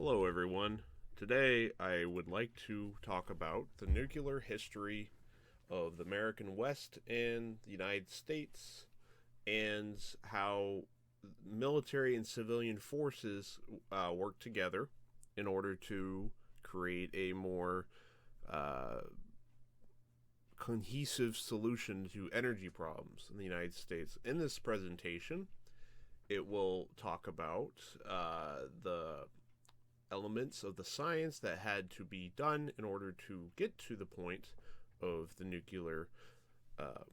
Hello, everyone. Today, I would like to talk about the nuclear history of the American West and the United States and how military and civilian forces work together in order to create a more uh, cohesive solution to energy problems in the United States. In this presentation, it will talk about the elements of the science that had to be done in order to get to the point of the nuclear um,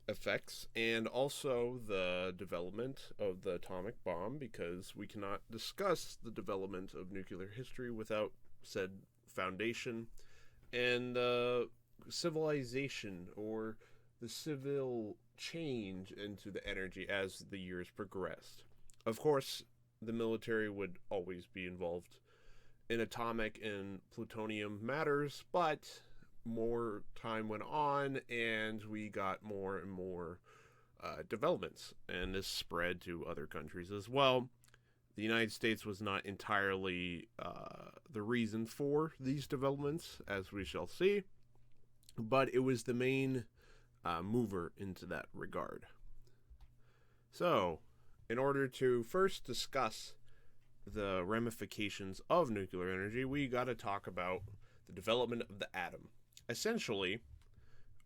effects, and also the development of the atomic bomb, because we cannot discuss the development of nuclear history without said foundation and civilization, or the civil change into the energy as the years progressed. Of course, the military would always be involved in atomic and plutonium matters, but more time went on and we got more and more developments, and this spread to other countries as well. The United States was not entirely the reason for these developments, as we shall see, but it was the main mover into that regard. So, in order to first discuss the ramifications of nuclear energy, we got to talk about the development of the atom. Essentially,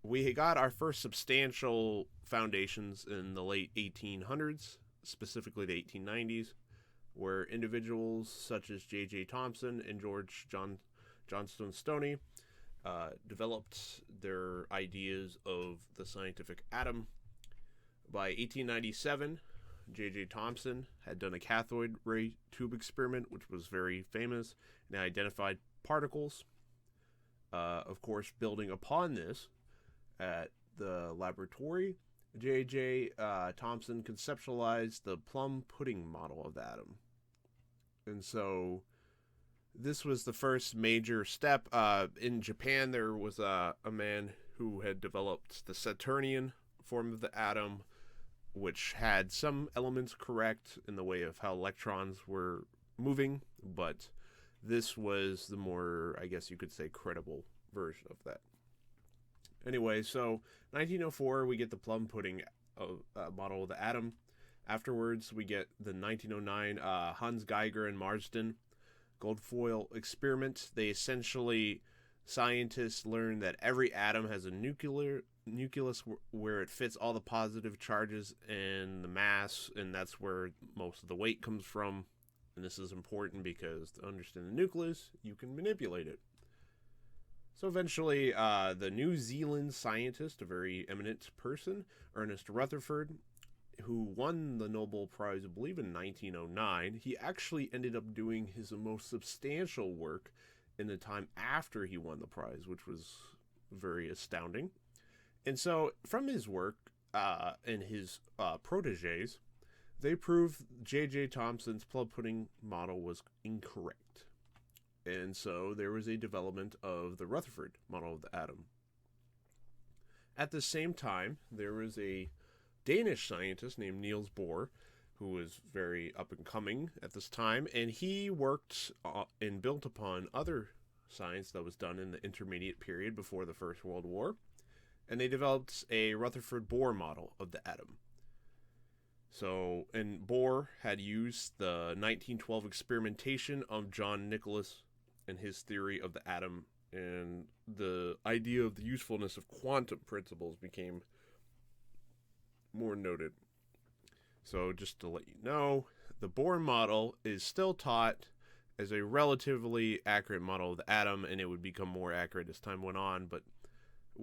we got our first substantial foundations in the late 1800s, specifically the 1890s, where individuals such as J.J. Thomson and George Johnstone Stoney developed their ideas of the scientific atom. By 1897, J.J. Thomson had done a cathode ray tube experiment, which was very famous, and identified particles. Of course, building upon this, at the laboratory, J.J. Thomson conceptualized the plum pudding model of the atom. And so this was the first major step. In Japan, there was a man who had developed the Saturnian form of the atom, which had some elements correct in the way of how electrons were moving, but this was the more, I guess you could say, credible version of that. Anyway, so 1904, we get the plum pudding model of the atom. Afterwards, we get the 1909 Hans Geiger and Marsden gold-foil experiment. They essentially, scientists learned that every atom has a nucleus where it fits all the positive charges and the mass, and that's where most of the weight comes from. And this is important because to understand the nucleus, you can manipulate it. So eventually, the New Zealand scientist, a very eminent person, Ernest Rutherford, who won the Nobel Prize, I believe, in 1909, he actually ended up doing his most substantial work in the time after he won the prize, which was very astounding. And so, from his work and his proteges, they proved J.J. Thomson's plum pudding model was incorrect. And so, there was a development of the Rutherford model of the atom. At the same time, there was a Danish scientist named Niels Bohr, who was very up and coming at this time, and he worked and built upon other science that was done in the intermediate period before the First World War, and they developed a Rutherford-Bohr model of the atom. So, and Bohr had used the 1912 experimentation of John Nicholas and his theory of the atom, and the idea of the usefulness of quantum principles became more noted. So just to let you know, the Bohr model is still taught as a relatively accurate model of the atom, and it would become more accurate as time went on, but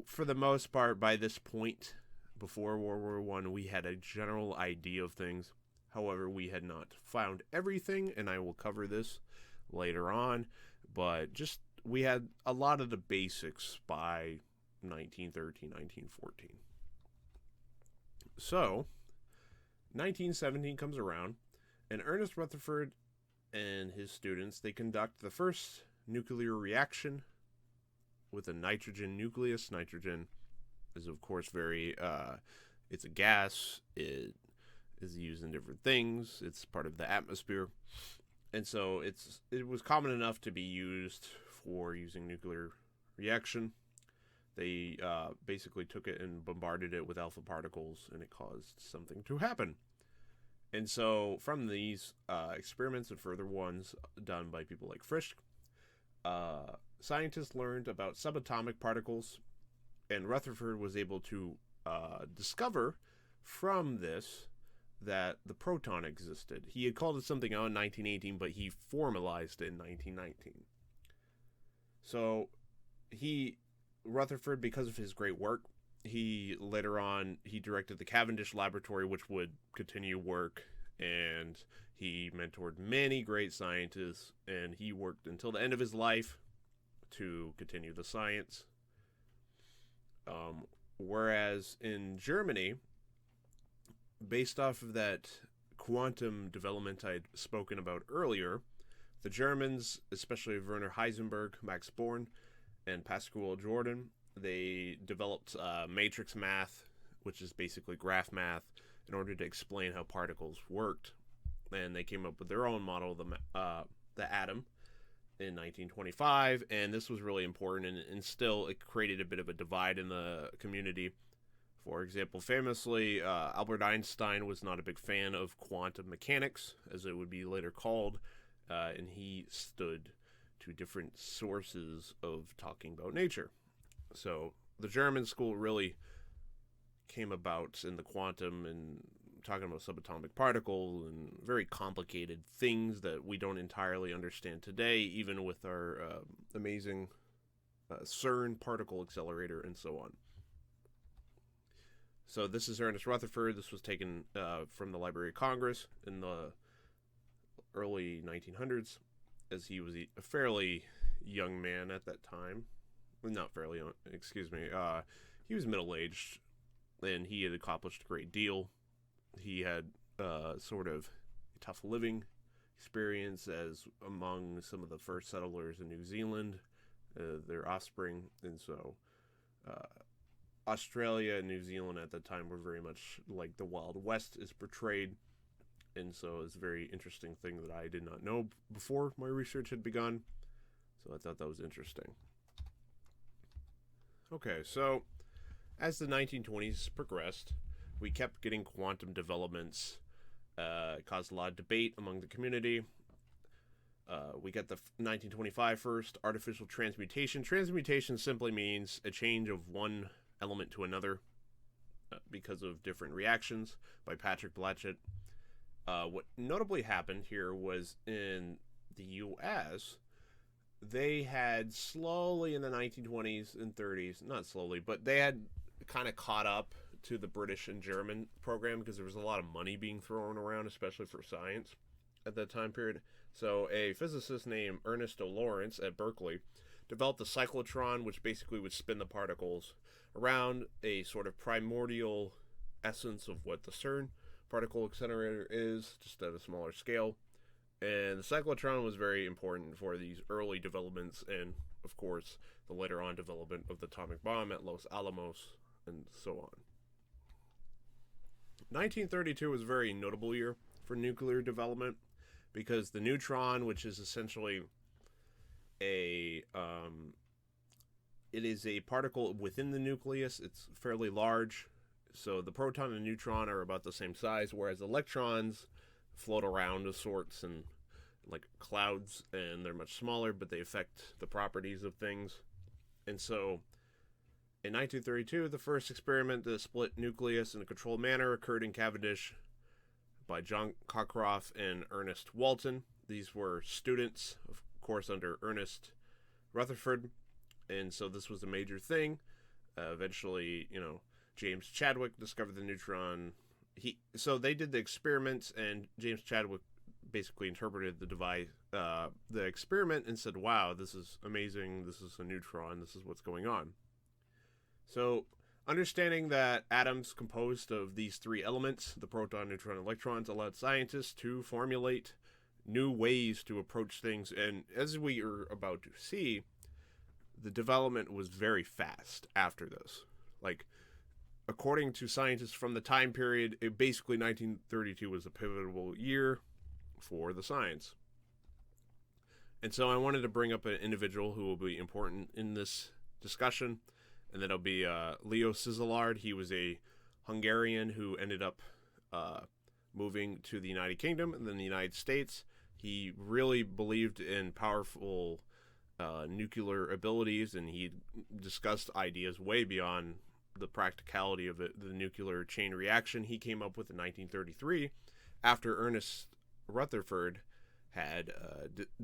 for the most part, by this point, before World War I, we had a general idea of things. However, we had not found everything, and I will cover this later on, but just we had a lot of the basics by 1913, 1914. So, 1917 comes around, and Ernest Rutherford and his students, they conduct the first nuclear reaction with a nitrogen nucleus. Nitrogen is, of course, it's a gas. It is used in different things. It's part of the atmosphere. And so it was common enough to be used for using nuclear reaction. They basically took it and bombarded it with alpha particles, and it caused something to happen. And so, from these experiments and further ones done by people like Frisch, scientists learned about subatomic particles, and Rutherford was able to discover from this that the proton existed. He had called it something out in 1918, but he formalized it in 1919. So, Rutherford, because of his great work, he directed the Cavendish Laboratory, which would continue work, and he mentored many great scientists, and he worked until the end of his life to continue the science. Whereas in Germany, based off of that quantum development I'd spoken about earlier, the Germans, especially Werner Heisenberg, Max Born, and Pascual Jordan, they developed matrix math, which is basically graph math, in order to explain how particles worked. And they came up with their own model of the atom in 1925, and this was really important, and still it created a bit of a divide in the community. For example, famously, Albert Einstein was not a big fan of quantum mechanics, as it would be later called, and he stood to different sources of talking about nature. So the German school really came about in the quantum and talking about subatomic particles and very complicated things that we don't entirely understand today, even with our amazing CERN particle accelerator and so on. So this is Ernest Rutherford. This was taken from the Library of Congress in the early 1900s, as he was a fairly young man at that time. Not fairly young, excuse me. He was middle-aged, and he had accomplished a great deal. He had sort of a tough living experience as among some of the first settlers in New Zealand, their offspring, and so Australia and New Zealand at that time were very much like the Wild West is portrayed, and so it's a very interesting thing that I did not know before my research had begun, so I thought that was interesting. Okay, so as the 1920s progressed, we kept getting quantum developments. It caused a lot of debate among the community. We get the 1925 first, artificial transmutation. Transmutation simply means a change of one element to another because of different reactions, by Patrick Blachett. What notably happened here was in the U.S., they had slowly in the 1920s and 30s, not slowly, but they had kind of caught up to the British and German program because there was a lot of money being thrown around, especially for science at that time period. So a physicist named Ernesto Lawrence at Berkeley developed the cyclotron, which basically would spin the particles around a sort of primordial essence of what the CERN particle accelerator is, just at a smaller scale. And the cyclotron was very important for these early developments and, of course, the later on development of the atomic bomb at Los Alamos and so on. 1932 was a very notable year for nuclear development because the neutron, which is essentially it is a particle within the nucleus. It's fairly large. So the proton and neutron are about the same size, whereas electrons float around of sorts and like clouds, and they're much smaller, but they affect the properties of things. And so in 1932, the first experiment to split nucleus in a controlled manner occurred in Cavendish by John Cockcroft and Ernest Walton. These were students, of course, under Ernest Rutherford, and so this was a major thing. Eventually, James Chadwick discovered the neutron. So they did the experiments, and James Chadwick basically interpreted the experiment and said, wow, this is amazing, this is a neutron, this is what's going on. So understanding that atoms composed of these three elements, the proton, neutron, and electrons, allowed scientists to formulate new ways to approach things, and as we are about to see, the development was very fast after this. Like, according to scientists from the time period, basically 1932 was a pivotal year for the science. And so I wanted to bring up an individual who will be important in this discussion, and that'll be Leo Szilard. He was a Hungarian who ended up moving to the United Kingdom and then the United States. He really believed in powerful nuclear abilities, and he discussed ideas way beyond the practicality of it, the nuclear chain reaction he came up with in 1933 after Ernest Rutherford had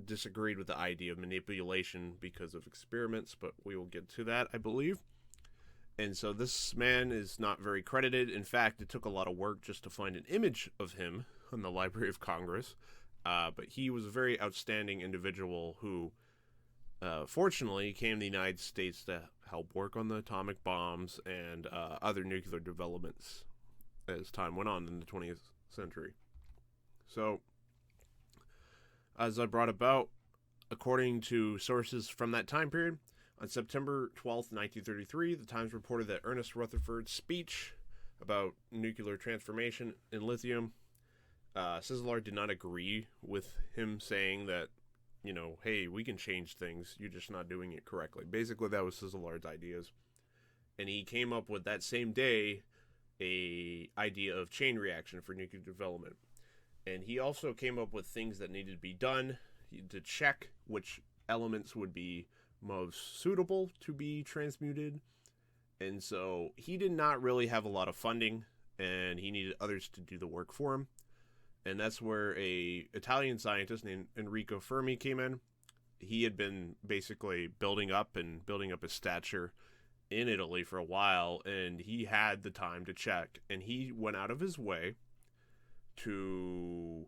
disagreed with the idea of manipulation because of experiments, but we will get to that, I believe. And so this man is not very credited. In fact, it took a lot of work just to find an image of him in the Library of Congress. But he was a very outstanding individual who, fortunately, came to the United States to help work on the atomic bombs and other nuclear developments as time went on in the 20th century. So, as I brought about, according to sources from that time period, on September 12th, 1933, the Times reported that Ernest Rutherford's speech about nuclear transformation in lithium, Szilard did not agree with him saying that, you know, hey, we can change things, you're just not doing it correctly. Basically, that was Szilard's ideas. And he came up with that same day a idea of chain reaction for nuclear development. And he also came up with things that needed to be done to check which elements would be most suitable to be transmuted. And so he did not really have a lot of funding, and he needed others to do the work for him. And that's where a Italian scientist named Enrico Fermi came in. He had been basically building up his stature in Italy for a while, and he had the time to check, and he went out of his way to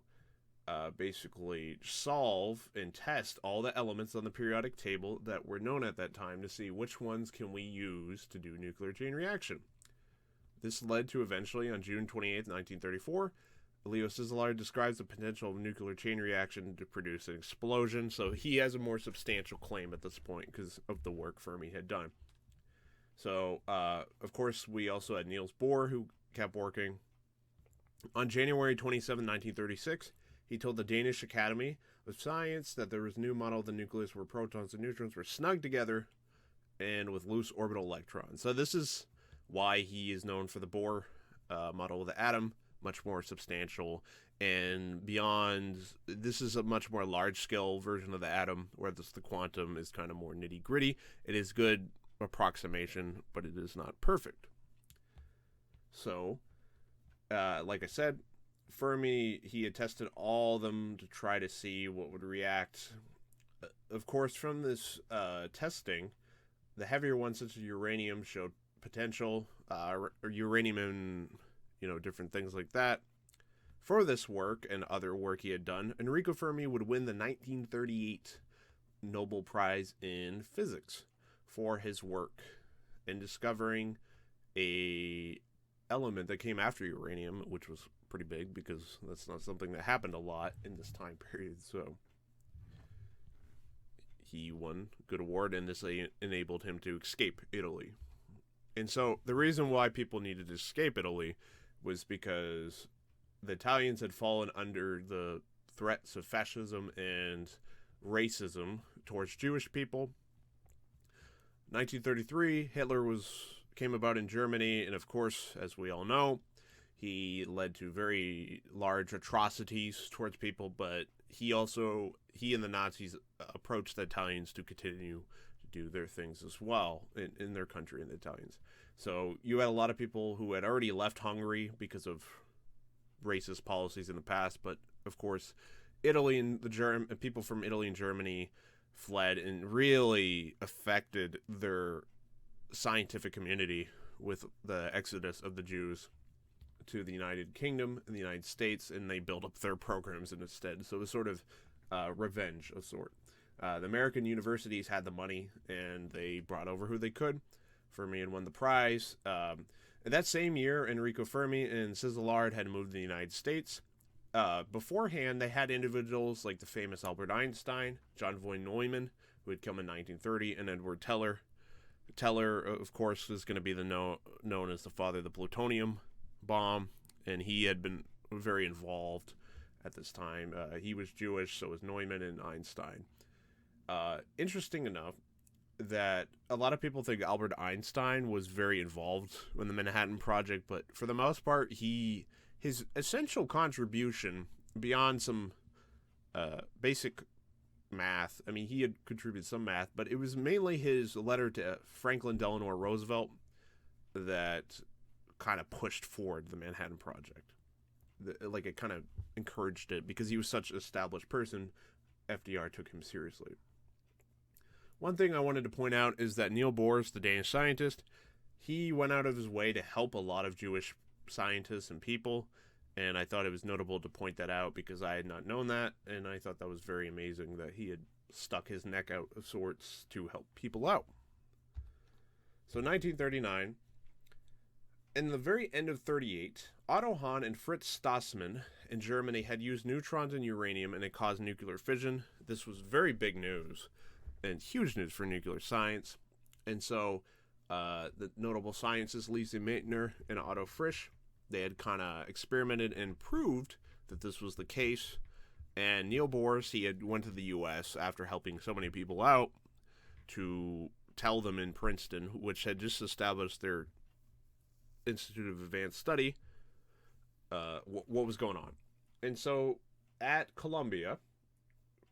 basically solve and test all the elements on the periodic table that were known at that time to see which ones can we use to do nuclear chain reaction. This led to eventually, on June 28, 1934, Leo Szilard describes the potential of nuclear chain reaction to produce an explosion, so he has a more substantial claim at this point because of the work Fermi had done. So, of course, we also had Niels Bohr, who kept working. On January 27, 1936, he told the Danish Academy of Science that there was a new model of the nucleus where protons and neutrons were snug together and with loose orbital electrons. So this is why he is known for the Bohr model of the atom, much more substantial and beyond. This is a much more large-scale version of the atom, where the quantum is kind of more nitty-gritty. It is good approximation, but it is not perfect. So, like I said, Fermi, he had tested all of them to try to see what would react. Of course, from this testing, the heavier ones, such as uranium, showed potential. Uranium and, different things like that. For this work and other work he had done, Enrico Fermi would win the 1938 Nobel Prize in Physics for his work in discovering a element that came after uranium, which was pretty big because that's not something that happened a lot in this time period. So he won a good award, and this enabled him to escape Italy. And so the reason why people needed to escape Italy was because the Italians had fallen under the threats of fascism and racism towards Jewish people. 1933, Hitler came about in Germany, and of course, as we all know, he led to very large atrocities towards people, but he and the Nazis approached the Italians to continue to do their things as well in their country, in the Italians. So you had a lot of people who had already left Hungary because of racist policies in the past, but of course, Italy and people from Italy and Germany fled and really affected their scientific community with the exodus of the Jews to the United Kingdom and the United States, and they built up their programs instead. So it was sort of revenge of sort. The American universities had the money, and they brought over who they could. Fermi had won the prize. That same year, Enrico Fermi and Szilard had moved to the United States. Beforehand, they had individuals like the famous Albert Einstein, John von Neumann, who had come in 1930, and Edward Teller. Teller, of course, is going to be known as the father of the plutonium bomb, and he had been very involved at this time. He was Jewish, so was Neumann and Einstein. Interesting enough that a lot of people think Albert Einstein was very involved in the Manhattan Project, but for the most part, his essential contribution beyond some basic math. I mean, he had contributed some math, but it was mainly his letter to Franklin Delano Roosevelt that kind of pushed forward the Manhattan Project. Like, it kind of encouraged it because he was such an established person. FDR took him seriously. One thing I wanted to point out is that Niels Bohr, the Danish scientist, he went out of his way to help a lot of Jewish scientists and people, and I thought it was notable to point that out because I had not known that, and I thought that was very amazing that he had stuck his neck out of sorts to help people out. So 1939, in the very end of 38, Otto Hahn and Fritz Strassmann in Germany had used neutrons and uranium and it caused nuclear fission. This was very big news and huge news for nuclear science. And so the notable scientists Lise Meitner and Otto Frisch, they had kind of experimented and proved that this was the case. And Niels Bohr, he had went to the U.S. after helping so many people out to tell them in Princeton, which had just established their Institute of Advanced Study, what was going on. And so at Columbia,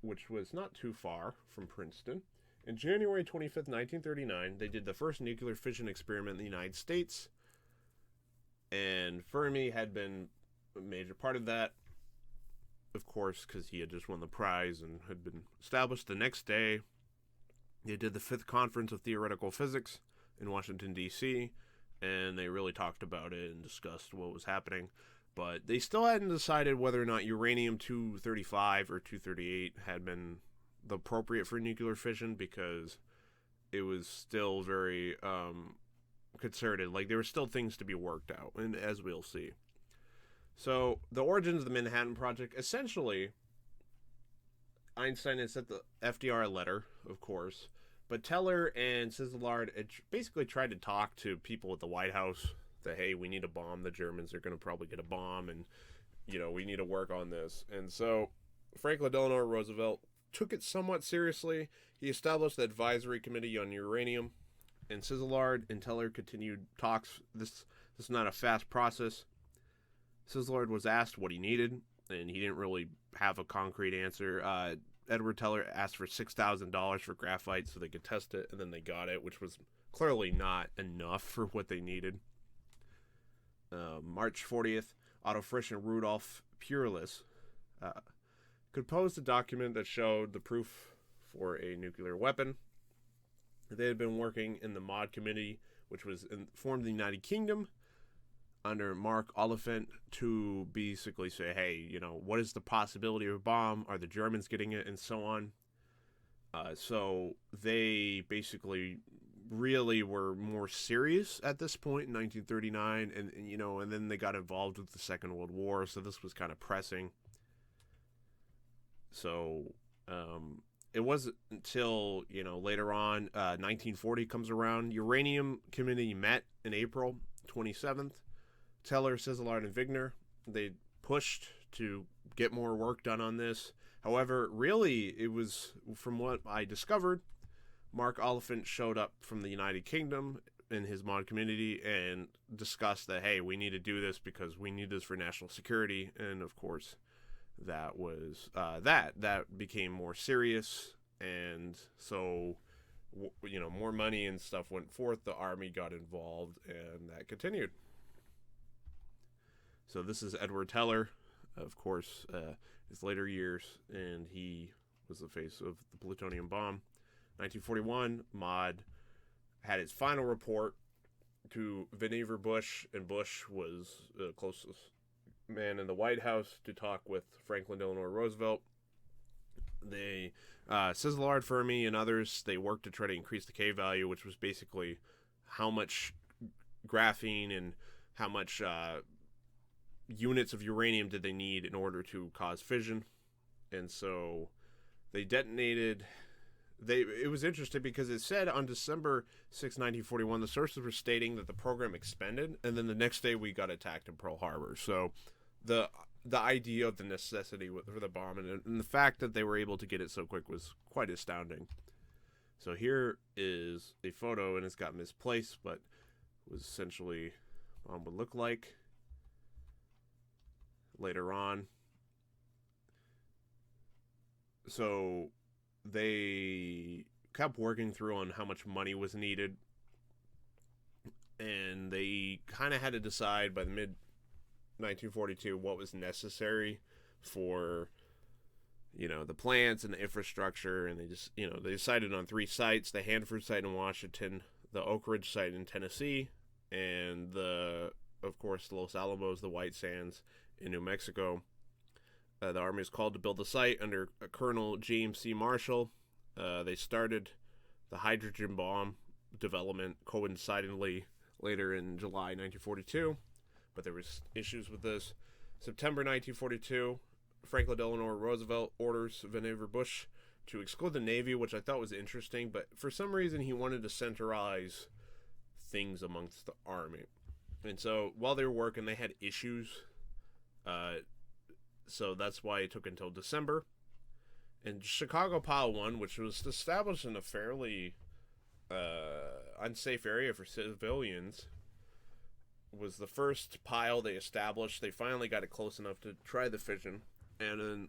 which was not too far from Princeton, on January 25th, 1939, they did the first nuclear fission experiment in the United States. And Fermi had been a major part of that, of course, because he had just won the prize and had been established. The next day, they did the 5th Conference of Theoretical Physics in Washington, D.C., and they really talked about it and discussed what was happening. But they still hadn't decided whether or not uranium-235 or 238 had been the appropriate for nuclear fission because it was still very concerted. Like, there were still things to be worked out, and as we'll see. So, the origins of the Manhattan Project, essentially, Einstein had sent the FDR a letter, of course, but Teller and Szilard had basically tried to talk to people at the White House that, hey, we need a bomb. The Germans are going to probably get a bomb, and, we need to work on this. And so Franklin Delano Roosevelt took it somewhat seriously. He established the Advisory Committee on Uranium, and Szilard and Teller continued talks. This is not a fast process. Szilard was asked what he needed, and he didn't really have a concrete answer. Edward Teller asked for $6,000 for graphite so they could test it, and then they got it, which was clearly not enough for what they needed. March 40th, Otto Frisch and Rudolf Purlis composed a document that showed the proof for a nuclear weapon. They had been working in the MOD Committee, which was formed in the United Kingdom, under Mark Oliphant to basically say, hey, what is the possibility of a bomb? Are the Germans getting it? And so on. So they basically really were more serious at this point in 1939, and then they got involved with the Second World War, so this was kind of pressing. So it wasn't until, later on, 1940 comes around. Uranium Committee met in April 27th. Teller, Szilard, and Wigner, they pushed to get more work done on this. However, really, it was, from what I discovered, Mark Oliphant showed up from the United Kingdom in his MOD community and discussed that, hey, we need to do this because we need this for national security. And, of course, that was that became more serious. And so, more money and stuff went forth. The Army got involved, and that continued. So this is Edward Teller, of course, his later years, and he was the face of the plutonium bomb. 1941, MOD had its final report to Vannevar Bush, and Bush was the closest man in the White House to talk with Franklin Delano Roosevelt. They, Szilard, Fermi, and others, they worked to try to increase the K value, which was basically how much graphene and how much units of uranium did they need in order to cause fission. And so they detonated. It was interesting because it said on December 6, 1941, the sources were stating that the program expended, and then the next day we got attacked in Pearl Harbor. So the the idea of the necessity for the bomb, and the fact that they were able to get it so quick was quite astounding. So here is a photo, and it's got misplaced, but was essentially what would look like later on. So they kept working through on how much money was needed, and they kind of had to decide by the mid 1942 what was necessary for the plants and the infrastructure. And they just they decided on 3 sites: the Hanford site in Washington, the Oak Ridge site in Tennessee, and of course the Los Alamos, the White Sands in New Mexico. The Army was called to build the site under Colonel James C. Marshall. They started the hydrogen bomb development coincidentally later in July 1942, but there was issues with this. September 1942, Franklin Delano Roosevelt orders Vannevar Bush to exclude the Navy, which I thought was interesting, but for some reason he wanted to centralize things amongst the Army. And so while they were working, they had issues. So that's why it took until December. And Chicago Pile 1, which was established in a fairly unsafe area for civilians, was the first pile they established. They finally got it close enough to try the fission. And then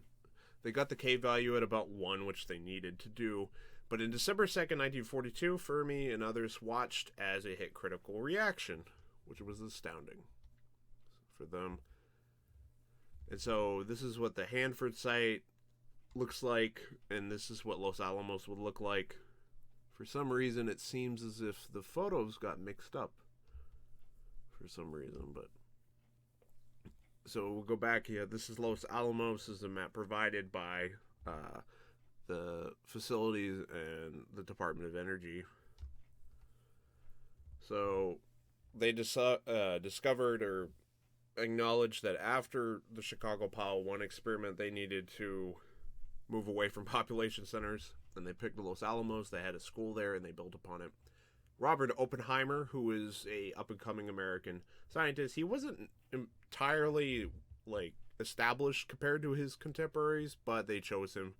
they got the K value at about 1, which they needed to do. But in December 2nd, 1942, Fermi and others watched as it hit critical reaction, which was astounding for them. And so this is what the Hanford site looks like, and this is what Los Alamos would look like. For some reason, it seems as if the photos got mixed up for some reason, but so we'll go back here. This is Los Alamos. This is a map provided by the facilities and the Department of Energy. So they discovered or acknowledged that after the Chicago Pile 1 experiment, they needed to move away from population centers, and they picked Los Alamos. They had a school there, and they built upon it. Robert Oppenheimer, who is a up-and-coming American scientist, he wasn't entirely established compared to his contemporaries, but they chose him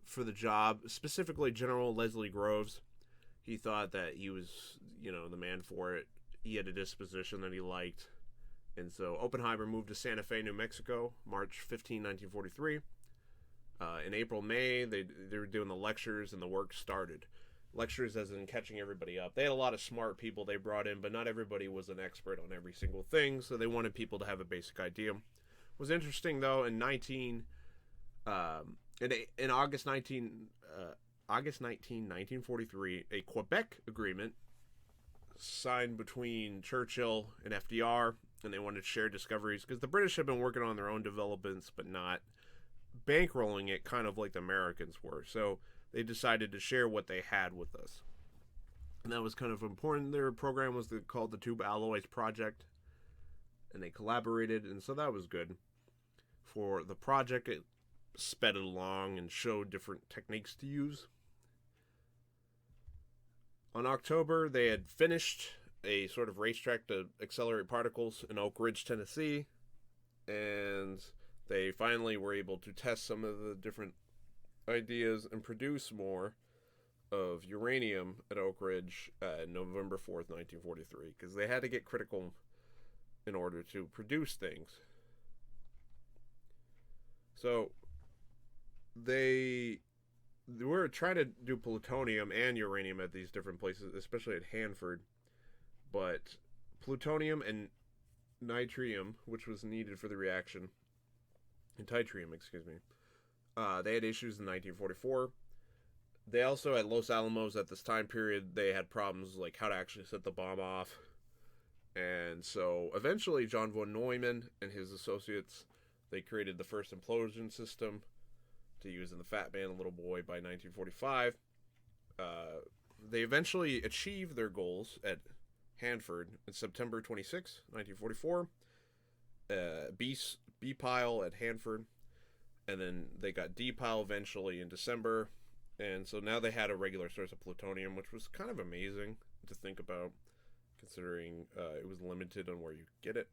for the job. Specifically, General Leslie Groves. He thought that he was, the man for it. He had a disposition that he liked. And so Oppenheimer moved to Santa Fe, New Mexico, March 15, 1943. In April, May, they were doing the lectures, and the work started. Lectures as in catching everybody up. They had a lot of smart people they brought in, but not everybody was an expert on every single thing, so they wanted people to have a basic idea. It was interesting, though, in August 19, 1943, a Quebec agreement signed between Churchill and FDR, and they wanted to share discoveries, because the British had been working on their own developments, but not bankrolling it kind of like the Americans were. So they decided to share what they had with us. And that was kind of important. Their program was called the Tube Alloys Project, and they collaborated, and so that was good. For the project, it sped it along and showed different techniques to use. On October, they had finished a sort of racetrack to accelerate particles in Oak Ridge, Tennessee, and they finally were able to test some of the different ideas and produce more of uranium at Oak Ridge November 4th, 1943, because they had to get critical in order to produce things. So they were trying to do plutonium and uranium at these different places, especially at Hanford, but plutonium and nitrium, which was needed for the reaction, and tritium, they had issues in 1944. They also, at Los Alamos at this time period, they had problems like how to actually set the bomb off. And so eventually John von Neumann and his associates, they created the first implosion system to use in the Fat Man and Little Boy by 1945. They eventually achieved their goals at Hanford on September 26, 1944. B pile at Hanford, and then they got D pile eventually in December, and so now they had a regular source of plutonium, which was kind of amazing to think about, considering it was limited on where you could get it.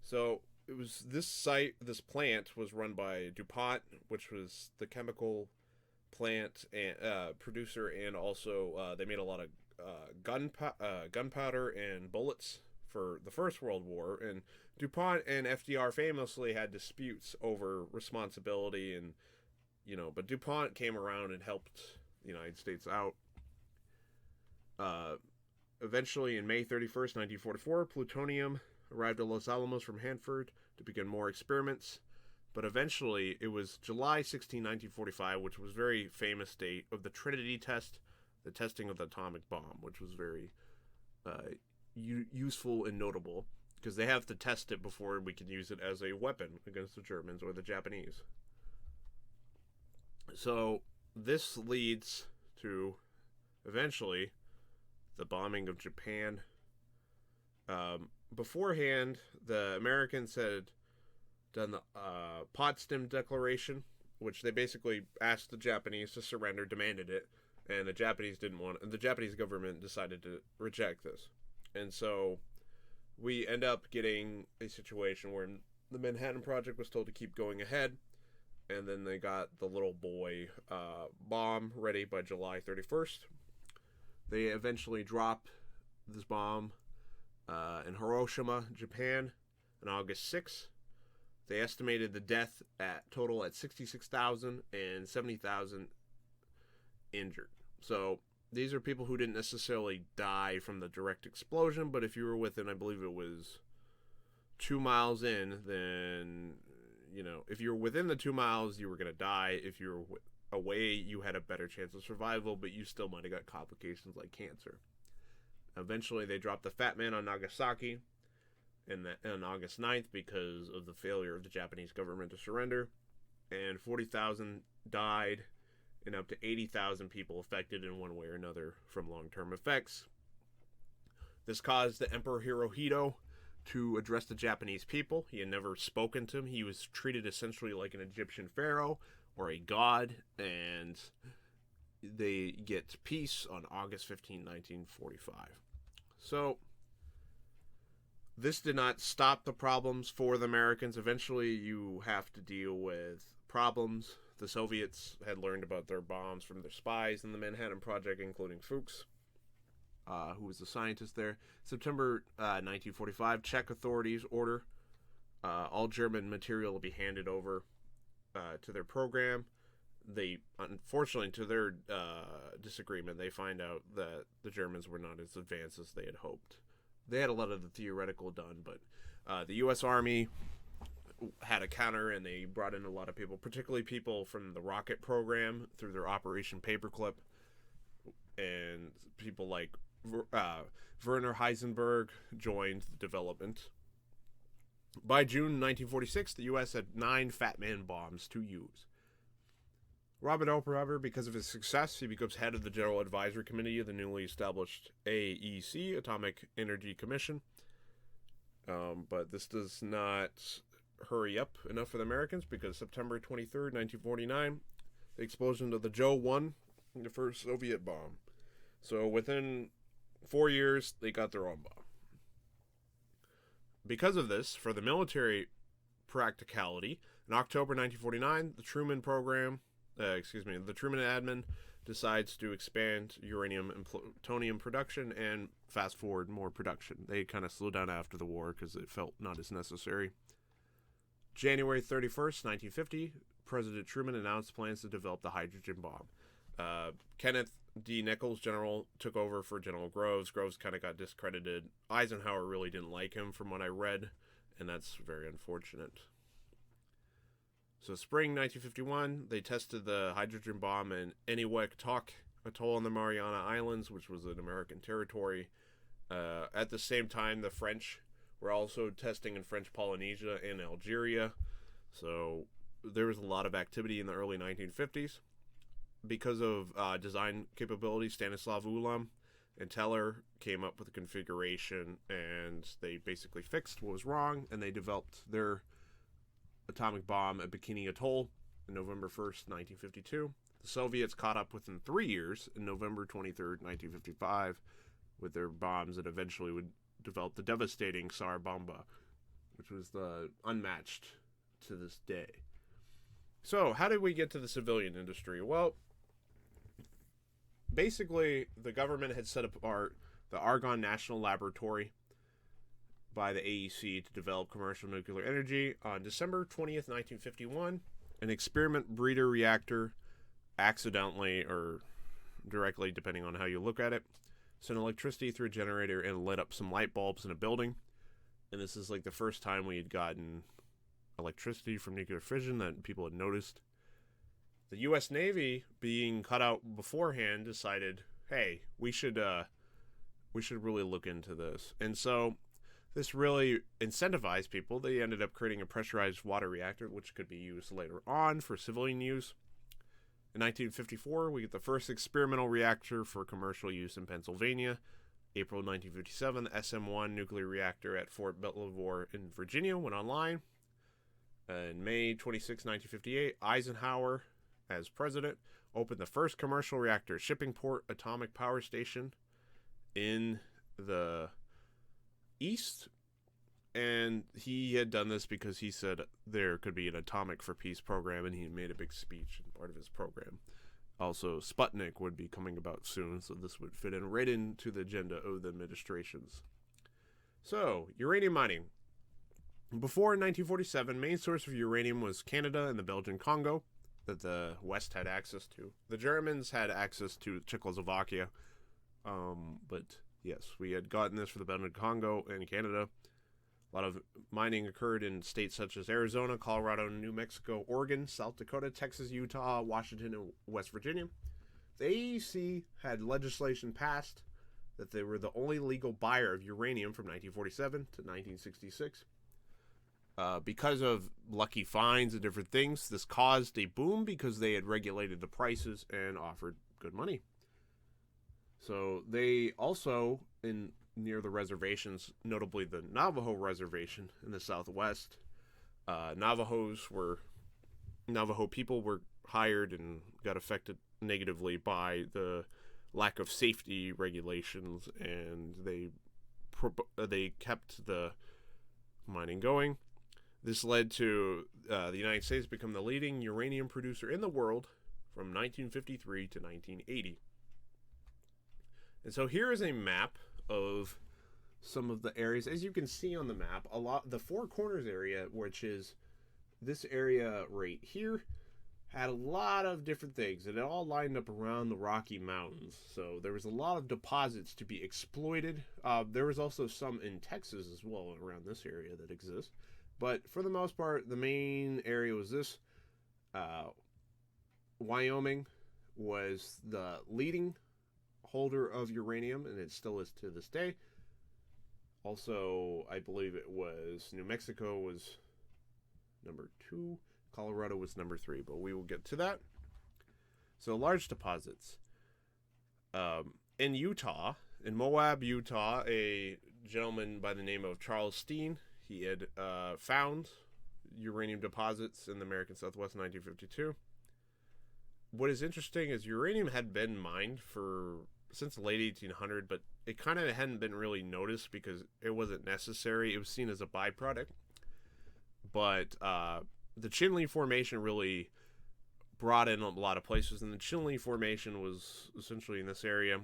So it was this plant was run by DuPont, which was the chemical plant and producer, and also they made a lot of gunpowder and bullets for the First World War. And DuPont and FDR famously had disputes over responsibility, and but DuPont came around and helped the United States out. Eventually, in May 31st, 1944, plutonium arrived at Los Alamos from Hanford to begin more experiments. But eventually, it was July 16, 1945, which was a very famous date of the Trinity test, the testing of the atomic bomb, which was very useful and notable, because they have to test it before we can use it as a weapon against the Germans or the Japanese. So this leads to, eventually, the bombing of Japan. Beforehand, the Americans had done the Potsdam Declaration, which they basically asked the Japanese to surrender, demanded it, and the Japanese didn't want it, and the Japanese government decided to reject this. And so we end up getting a situation where the Manhattan Project was told to keep going ahead, and then they got the little boy bomb ready by July 31st. They eventually dropped this bomb in Hiroshima, Japan, on August 6th. They estimated the death total at 66,000 and 70,000 injured. So these are people who didn't necessarily die from the direct explosion, but if you were within, I believe it was 2 miles in, then, if you were within the 2 miles, you were going to die. If you were away, you had a better chance of survival, but you still might have got complications like cancer. Eventually, they dropped the Fat Man on Nagasaki on August 9th because of the failure of the Japanese government to surrender, and 40,000 died, and up to 80,000 people affected in one way or another from long-term effects. This caused the Emperor Hirohito to address the Japanese people. He had never spoken to them. He was treated essentially like an Egyptian pharaoh or a god, and they get peace on August 15, 1945. So this did not stop the problems for the Americans. Eventually, you have to deal with problems. The Soviets had learned about their bombs from their spies in the Manhattan Project, including Fuchs, who was the scientist there. September 1945, Czech authorities order all German material to be handed over to their program. They, unfortunately, to their disagreement, they find out that the Germans were not as advanced as they had hoped. They had a lot of the theoretical done, but the U.S. Army had a counter, and they brought in a lot of people, particularly people from the rocket program through their Operation Paperclip, and people like Werner Heisenberg joined the development. By June 1946, the U.S. had 9 Fat Man bombs to use. Robert Oppenheimer, because of his success, he becomes head of the General Advisory Committee of the newly established AEC, Atomic Energy Commission. But this does not hurry up enough for the Americans, because September 23rd, 1949, the explosion of the Joe-1, the first Soviet bomb. So within 4 years, they got their own bomb. Because of this, for the military practicality, in October 1949, the Truman admin decides to expand uranium and plutonium production and fast forward more production. They kind of slowed down after the war because it felt not as necessary. January 31st, 1950, President Truman announced plans to develop the hydrogen bomb. Kenneth D. Nichols, general, took over for General Groves. Groves kind of got discredited. Eisenhower really didn't like him from what I read, and that's very unfortunate. So spring 1951, they tested the hydrogen bomb in Eniwetok Atoll on the Mariana Islands, which was an American territory. At the same time, the French were also testing in French Polynesia and Algeria. So there was a lot of activity in the early 1950s. Because of design capabilities, Stanislav Ulam and Teller came up with a configuration, and they basically fixed what was wrong, and they developed their atomic bomb at Bikini Atoll on November 1st, 1952. The Soviets caught up within 3 years in November 23rd, 1955, with their bombs that eventually would develop the devastating Tsar Bomba, which was unmatched to this day. So, how did we get to the civilian industry? Well, basically, the government had set apart the Argonne National Laboratory by the AEC to develop commercial nuclear energy. On December 20th, 1951, an experiment breeder reactor accidentally or directly, depending on how you look at it, sent electricity through a generator and lit up some light bulbs in a building. And this is like the first time we had gotten electricity from nuclear fission that people had noticed. The U.S. Navy, being cut out beforehand, decided, hey, we should really look into this. And so this really incentivized people. They ended up creating a pressurized water reactor, which could be used later on for civilian use. In 1954, we get the first experimental reactor for commercial use in Pennsylvania. April 1957, the SM-1 nuclear reactor at Fort Belvoir in Virginia went online. In May 26, 1958, Eisenhower, as president, opened the first commercial reactor at Shippingport Atomic Power Station in the East. And he had done this because he said there could be an Atomic for Peace program, and he made a big speech in part of his program. Also, Sputnik would be coming about soon, so this would fit in right into the agenda of the administrations. So, uranium mining. Before 1947, main source of uranium was Canada and the Belgian Congo that the West had access to. The Germans had access to Czechoslovakia, but yes, we had gotten this for the Belgian Congo and Canada. A lot of mining occurred in states such as Arizona, Colorado, New Mexico, Oregon, South Dakota, Texas, Utah, Washington, and West Virginia. The AEC had legislation passed that they were the only legal buyer of uranium from 1947 to 1966. Because of lucky finds and different things, this caused a boom because they had regulated the prices and offered good money. So they also, near the reservations, notably the Navajo Reservation in the Southwest, Navajo people were hired and got affected negatively by the lack of safety regulations, and they kept the mining going. This led to the United States become the leading uranium producer in the world from 1953 to 1980. And so here is a map of some of the areas. As you can see on the map, the Four Corners area, which is this area right here, had a lot of different things, and it all lined up around the Rocky Mountains. So there was a lot of deposits to be exploited. There was also some in Texas as well around this area that exists. But for the most part, the main area was this. Wyoming was the leading holder of uranium, and it still is to this day. Also, I believe it was New Mexico was number 2. Colorado was number 3, but we will get to that. So large deposits. In Utah, in Moab, Utah, a gentleman by the name of Charles Steen, he had found uranium deposits in the American Southwest in 1952. What is interesting is uranium had been mined since the late 1800s, but it kind of hadn't been really noticed because it wasn't necessary. It was seen as a byproduct. But the Chinle Formation really brought in a lot of places, and the Chinle Formation was essentially in this area,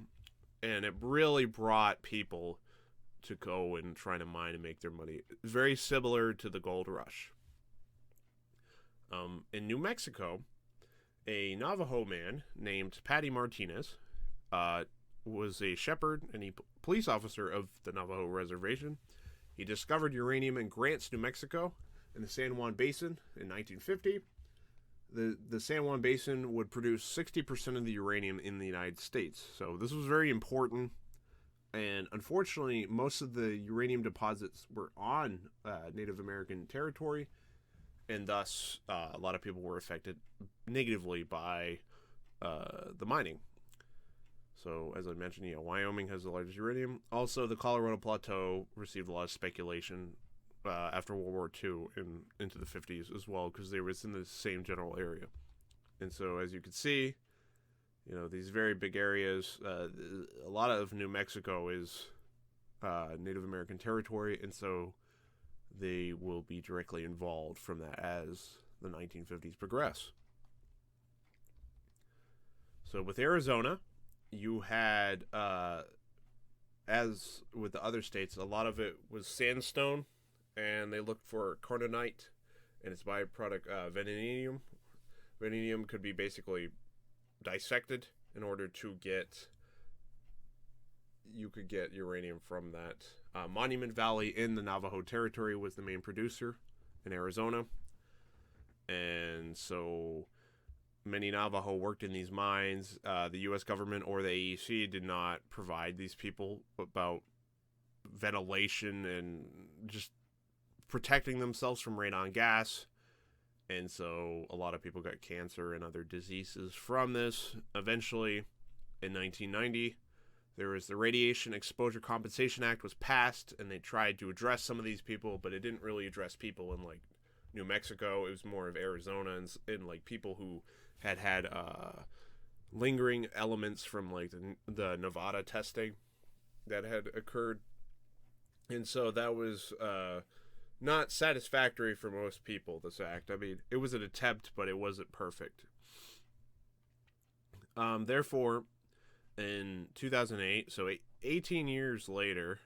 and it really brought people to go and try to mine and make their money. Very similar to the gold rush. In New Mexico, a Navajo man named Patty Martinez was a shepherd and a police officer of the Navajo Reservation. He discovered uranium in Grants, New Mexico, in the San Juan Basin in 1950. The San Juan Basin would produce 60% of the uranium in the United States. So this was very important. And unfortunately, most of the uranium deposits were on Native American territory, and thus a lot of people were affected negatively by the mining. So, as I mentioned, Wyoming has the largest uranium. Also, the Colorado Plateau received a lot of speculation after World War II and into the 50s as well, because they were in the same general area. And so, as you can see, these very big areas, a lot of New Mexico is Native American territory, and so they will be directly involved from that as the 1950s progress. So with Arizona, you had, as with the other states, a lot of it was sandstone, and they looked for cornonite and its byproduct, vanadium. Vanadium could be basically dissected in order to get, you could get uranium from that. Monument Valley in the Navajo Territory was the main producer in Arizona, and so many Navajo worked in these mines. The U.S. government or the AEC did not provide these people about ventilation and just protecting themselves from radon gas. And so a lot of people got cancer and other diseases from this. Eventually, in 1990, there was the Radiation Exposure Compensation Act was passed, and they tried to address some of these people, but it didn't really address people in, like, New Mexico. It was more of Arizona and like, people who had lingering elements from, like, the Nevada testing that had occurred. And so that was not satisfactory for most people, this act. I mean, it was an attempt, but it wasn't perfect. Therefore, in 2008, so 18 years later,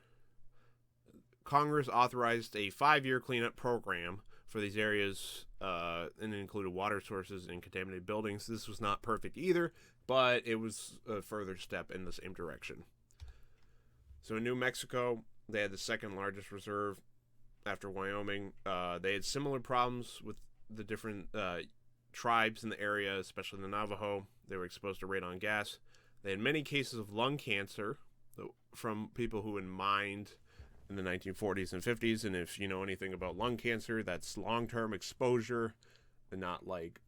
Congress authorized a 5-year cleanup program for these areas, and it included water sources and contaminated buildings. This was not perfect either, but it was a further step in the same direction. So in New Mexico, they had the second largest reserve after Wyoming. They had similar problems with the different tribes in the area, especially the Navajo. They were exposed to radon gas. They had many cases of lung cancer from people who had mined in the 1940s and 50s. And if you know anything about lung cancer, that's long-term exposure and not like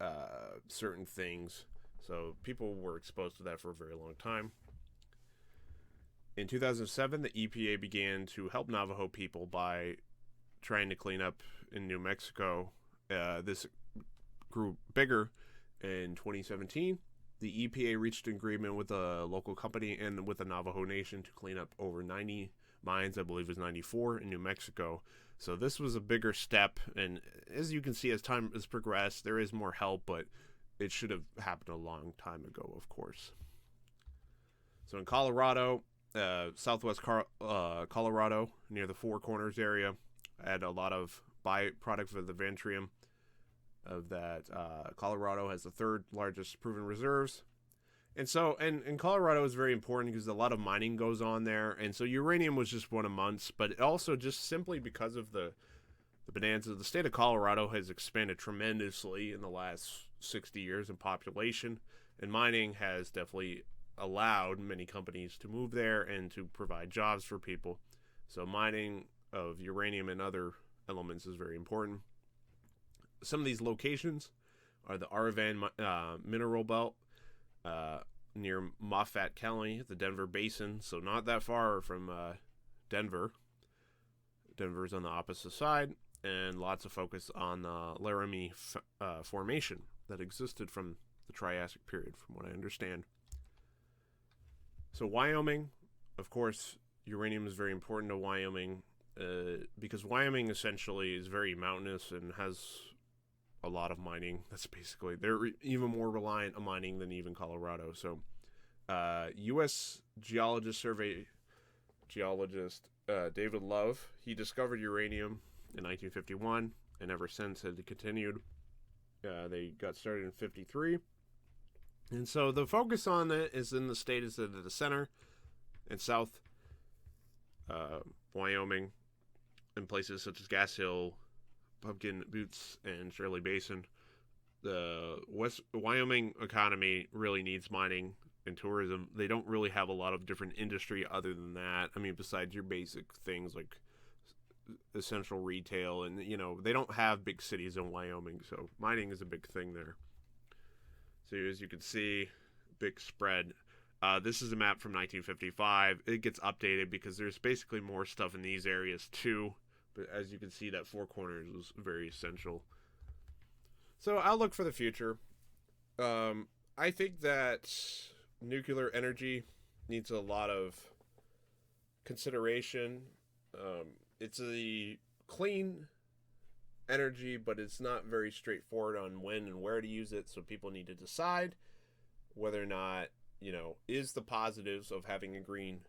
certain things. So people were exposed to that for a very long time. In 2007, the EPA began to help Navajo people by trying to clean up in New Mexico. This grew bigger in 2017. The EPA reached an agreement with a local company and with the Navajo Nation to clean up over 90 mines, I believe it was 94, in New Mexico. So this was a bigger step, and as you can see, as time has progressed, there is more help, but it should have happened a long time ago, of course. So in Colorado, southwest Colorado, near the Four Corners area, had a lot of byproducts of the vanadium of that. Colorado has the third largest proven reserves. And so, and Colorado is very important because a lot of mining goes on there. And so uranium was just one amongst, but also just simply because of the bonanza, the state of Colorado has expanded tremendously in the last 60 years in population. And mining has definitely allowed many companies to move there and to provide jobs for people. So mining of uranium and other elements is very important. Some of these locations are the Aravan Mineral Belt near Moffat County, the Denver Basin, so not that far from Denver. Denver's on the opposite side, and lots of focus on the Laramie Formation that existed from the Triassic period, from what I understand. So Wyoming, of course, uranium is very important to Wyoming because Wyoming essentially is very mountainous and has a lot of mining. That's basically, they're even more reliant on mining than even Colorado. So U.S. geologist David Love, he discovered uranium in 1951, and ever since it continued. They got started in 53. And so the focus on it is in the state is in the center and south, Wyoming, in places such as Gas Hill, Pumpkin Buttes, and Shirley Basin. The Wyoming economy really needs mining and tourism. They don't really have a lot of different industry other than that. I mean, besides your basic things like essential retail, and they don't have big cities in Wyoming, so mining is a big thing there. So as you can see, big spread. This is a map from 1955. It gets updated because there's basically more stuff in these areas too. But as you can see, that Four Corners was very essential. So outlook for the future. I think that nuclear energy needs a lot of consideration. It's a clean energy, but it's not very straightforward on when and where to use it. So people need to decide whether or not, is the positives of having a green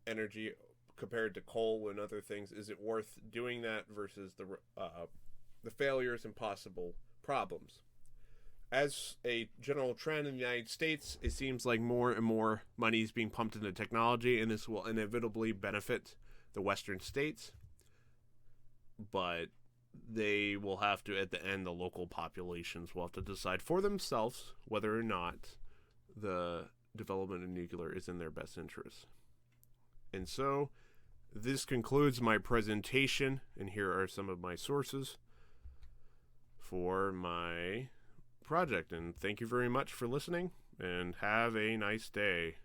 energy compared to coal and other things, is it worth doing that versus the failures and possible problems. As a general trend in the United States, it seems like more and more money is being pumped into technology, and this will inevitably benefit the Western states. But they will have to, at the end, the local populations will have to decide for themselves whether or not the development of nuclear is in their best interest. And so, this concludes my presentation, and here are some of my sources for my project. And thank you very much for listening, and have a nice day.